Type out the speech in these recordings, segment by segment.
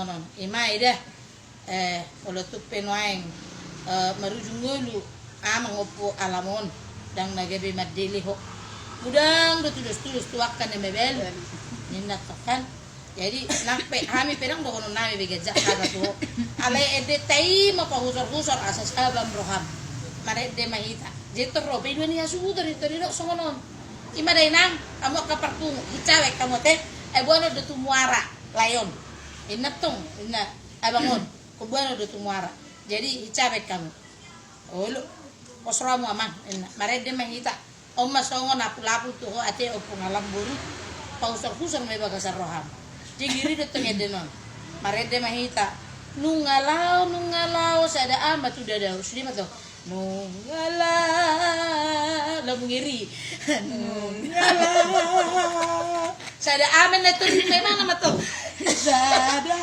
songonon imai dah olo tuppe noaeng marujung ngulu amang opo alamon dang nagabe madili ho mudang do tulus tuakan ne mebel ninna kan jadi nampe kami pedang do kono nami begeja kata tu ale ede tai ma pahusar asas abam roham mare de mahita jeto robe dua ni asu dari no songonon ima dai nang kamu kapartu hicawe kamu teh buano do tumuara layon inatung ina abangon ko buano do tumuara jadi hicawe kamu olo posramu aman ina mare de mahita omma songon lapu tu ate opung alam buru pahusar me bagasar roham jigiri do tenge denon mare de mahita nungalau sada amat udah dah sudah mah nungalau labu ngiri nungalau sada amen na tu memang nama tu sada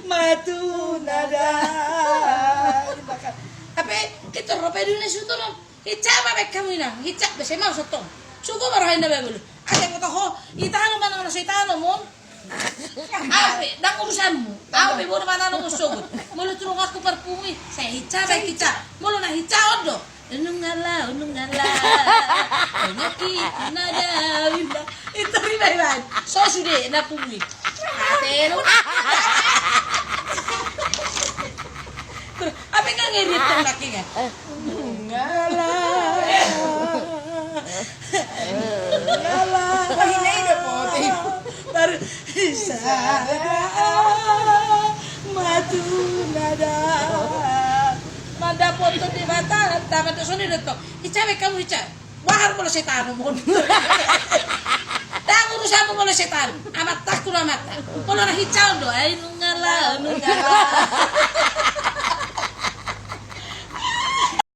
matu nada tapi kita rope dulu suto no hicap apa kamu ina hicap bese mau sotong suko marahin dah belu ada yang kata ho itano mana na seitano mon ape dang urusanmu ape bono mana no musugut mulu turun aku perpumi saya hica mulu na hica odo nungala nyaki nada bimba itu ribai so sude na pumi atero apa nggak ngirit tuh laki kan nungala wah ini udah potih baru sada matu nada foto di mata tamat tu sini detok hicawe kamu hicawe wahar mula setan mon dah urusan mula setan amat takut amat mula hicaw do ai nungala